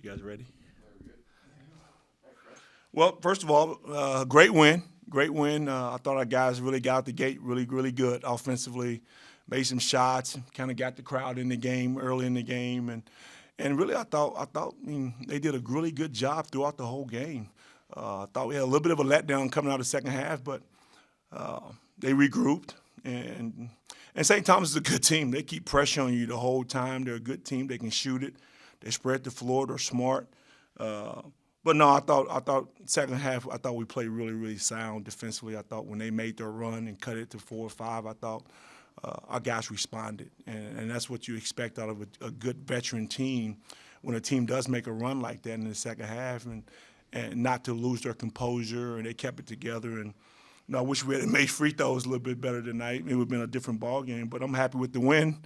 You guys ready? Well, first of all, great win. Great win. I thought our guys really got out the gate really, really good offensively. Made some shots, kind of got the crowd in the game early in the game, and really they did a really good job throughout the whole game. I thought we had a little bit of a letdown coming out of the second half, but they regrouped. And St. Thomas is a good team. They keep pressure on you the whole time. They're a good team. They can shoot it. They spread the floor. They're smart. But no, I thought second half, I thought we played really, really sound defensively. I thought when they made their run and cut it to 4 or 5, I thought our guys responded. And that's what you expect out of a good veteran team when a team does make a run like that in the second half and not to lose their composure, and they kept it together. And I wish we had made free throws a little bit better tonight. It would have been a different ball game. But I'm happy with the win.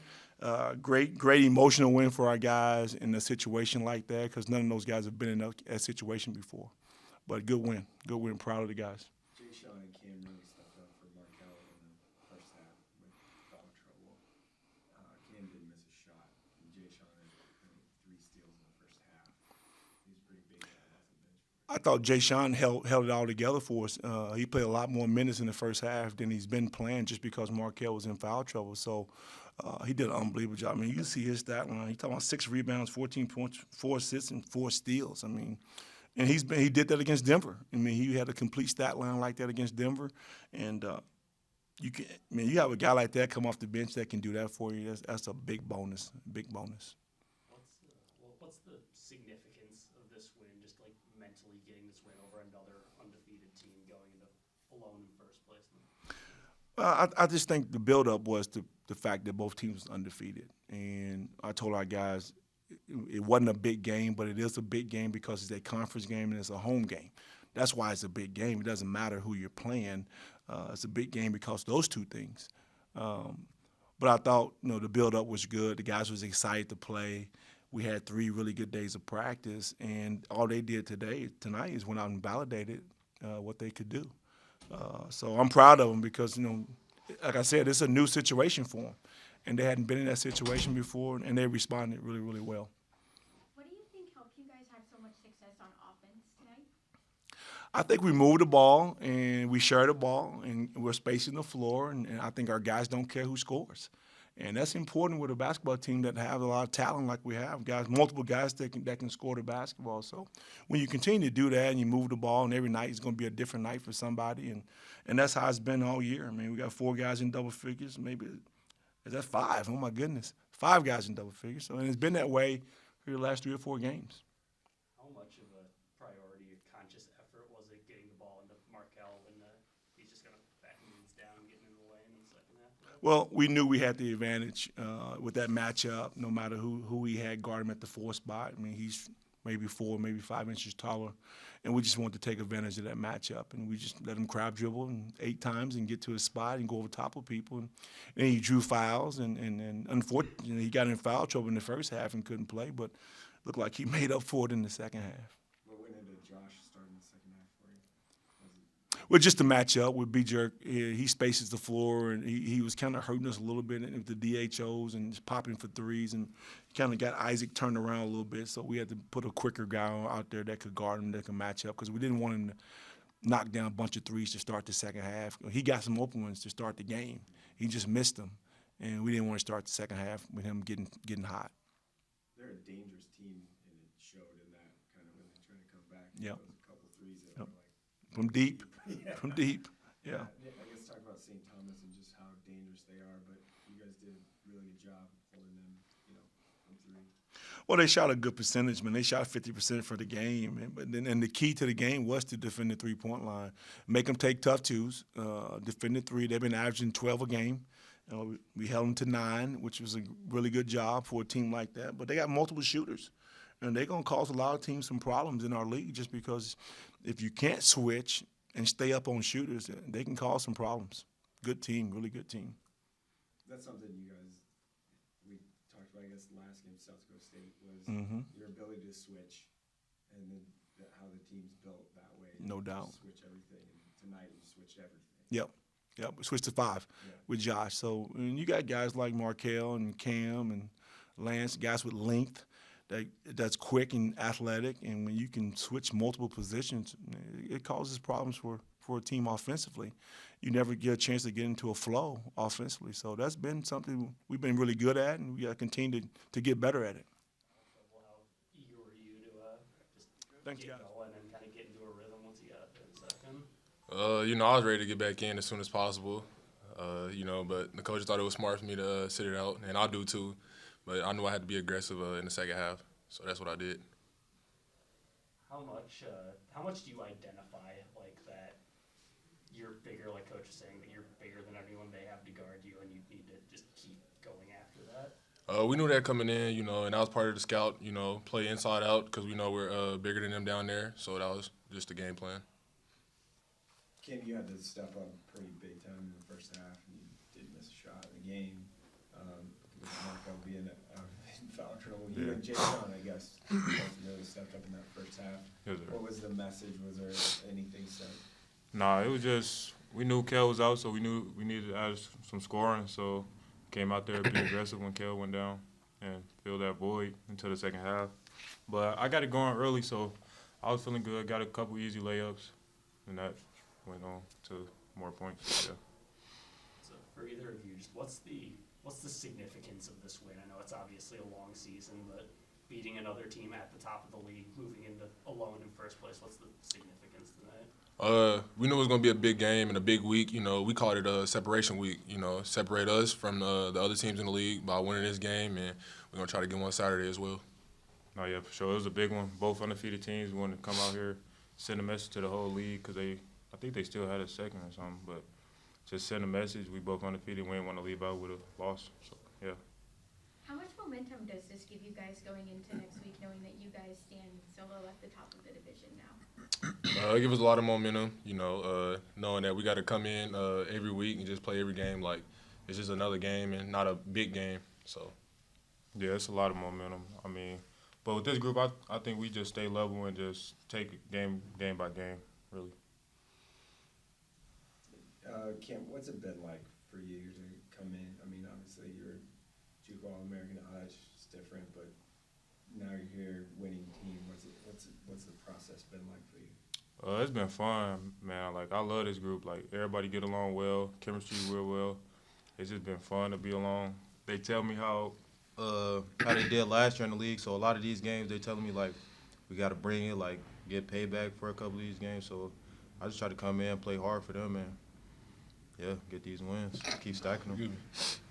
Great emotional win for our guys in a situation like that because none of those guys have been in that situation before. But good win. Proud of the guys. Sean and Cam really stepped up for Marquel in the first half with foul trouble. Cam didn't miss a shot. And Sean had 3 steals in the first half. He was pretty big off the bench. I thought Sean held it all together for us. He played a lot more minutes in the first half than he's been playing just because Marquel was in foul trouble. So he did an unbelievable job. I mean, you see his stat line. He's talking about 6 rebounds, 14 points, 4 assists, and 4 steals. I mean, and he did that against Denver. I mean, he had a complete stat line like that against Denver. And you have a guy like that come off the bench that can do that for you. That's a big bonus. Big bonus. What's the significance of this win? Just like mentally getting this win over another undefeated team going into alone in first place. I just think the buildup was the fact that both teams was undefeated. And I told our guys it wasn't a big game, but it is a big game because it's a conference game and it's a home game. That's why it's a big game. It doesn't matter who you're playing. It's a big game because of those two things. But I thought, the buildup was good. The guys was excited to play. We had 3 really good days of practice, and all they did tonight is went out and validated what they could do. So I'm proud of them because, like I said, it's a new situation for them. And they hadn't been in that situation before, and they responded really, really well. What do you think helped you guys have so much success on offense tonight? I think we moved the ball, and we shared the ball, and we're spacing the floor, and I think our guys don't care who scores. And that's important with a basketball team that have a lot of talent like we have, multiple guys that can score the basketball. So when you continue to do that and you move the ball, and every night is going to be a different night for somebody, and that's how it's been all year. I mean, we got 4 guys in double figures, maybe is that 5? Oh, my goodness. 5 guys in double figures. So, and it's been that way for the last 3 or 4 games. How much of a priority, a conscious effort was it getting the ball into Marquel when he's just going to back hands down, getting in the lane in the second half? Well, we knew we had the advantage with that matchup, no matter who we had guard him at the 4 spot. I mean, he's maybe 4, maybe 5 inches taller. And we just wanted to take advantage of that matchup. And we just let him crowd dribble 8 times and get to his spot and go over top of people. And he drew fouls. And unfortunately, he got in foul trouble in the first half and couldn't play. But looked like he made up for it in the second half. What went into Josh starting the second half for you? Well, just the matchup with B-Jerk. He spaces the floor, and he was kind of hurting us a little bit with the DHOs and just popping for threes, and kind of got Isaac turned around a little bit. So we had to put a quicker guy out there that could guard him, that could match up, because we didn't want him to knock down a bunch of threes to start the second half. He got some open ones to start the game. He just missed them, and we didn't want to start the second half with him getting hot. They're a dangerous team, and it showed in that kind of when they tried to come back. Yep. Those couple threes that Yep. were like From deep. Yeah. From deep. Yeah. I guess talk about St. Thomas and just how dangerous they are, but you guys did a really good job holding them, from 3. Well, they shot a good percentage, man. They shot 50% for the game. And the key to the game was to defend the 3-point line, make them take tough twos, defend the 3. They've been averaging 12 a game. We held them to 9, which was a really good job for a team like that. But they got multiple shooters, and they're going to cause a lot of teams some problems in our league just because if you can't switch and stay up on shooters, they can cause some problems. Good team, really good team. That's something we talked about, I guess, last game, South Dakota State, was your ability to switch and then how the team's built that way. No doubt. Switch everything. And tonight you switched everything. Yep. We switched to 5 with Josh. So and you got guys like Marquel and Cam and Lance, guys with length that's quick and athletic, and when you can switch multiple positions, it causes problems for a team offensively. You never get a chance to get into a flow offensively. So that's been something we've been really good at, and we got to continue to get better at it. Well, how eager were you to just Thanks, get guys. going and kind of get into a rhythm once you got there in second? I was ready to get back in as soon as possible. But the coach thought it was smart for me to sit it out, and I'll do too. But I knew I had to be aggressive in the second half, so that's what I did. How much do you identify like that you're bigger, like Coach was saying, that you're bigger than everyone, they have to guard you, and you need to just keep going after that? We knew that coming in, and that was part of the scout, play inside out because we know we're bigger than them down there. So that was just the game plan. Cam, you had to step up pretty big time in the first half, and you did miss a shot in the game. With Marquel being in foul trouble, you and Jay Sean, I guess, both really stepped up in that first half. Yes, sir. What was the message? Was there anything said? Nah, it was just we knew Kel was out, so we knew we needed to add some scoring. So came out there to be aggressive when Kel went down and fill that void until the second half. But I got it going early, so I was feeling good. Got a couple easy layups, and that went on to more points. Yeah. So for either of you, just what's the significance of this win? I know it's obviously a long season, but beating another team at the top of the league, moving into alone in first place, what's the significance tonight? We knew it was going to be a big game and a big week. We called it a separation week. Separate us from the other teams in the league by winning this game, and we're going to try to get one Saturday as well. No, yeah, for sure. It was a big one. Both undefeated teams wanted to come out here, send a message to the whole league because I think they still had a second or something, but just send a message. We both undefeated. We didn't want to leave out with a loss. So, yeah. How much momentum does this give you guys going into next week, knowing that you guys stand so low at the top of the division now? It gives us a lot of momentum, knowing that we got to come in every week and just play every game like it's just another game and not a big game. So, Yeah, it's a lot of momentum. But with this group, I think we just stay level and just take it game by game, really. Cam, what's it been like for you to come in? Obviously you're a JUCO All-American at Hutch. It's different, but now you're here, winning team. What's the process been like for you? It's been fun, man. I love this group. Everybody get along well, chemistry real well. It's just been fun to be along. They tell me how they did last year in the league. So a lot of these games, they telling me we got to bring it, get payback for a couple of these games. So I just try to come in, play hard for them, and yeah, get these wins, keep stacking them. excuse me.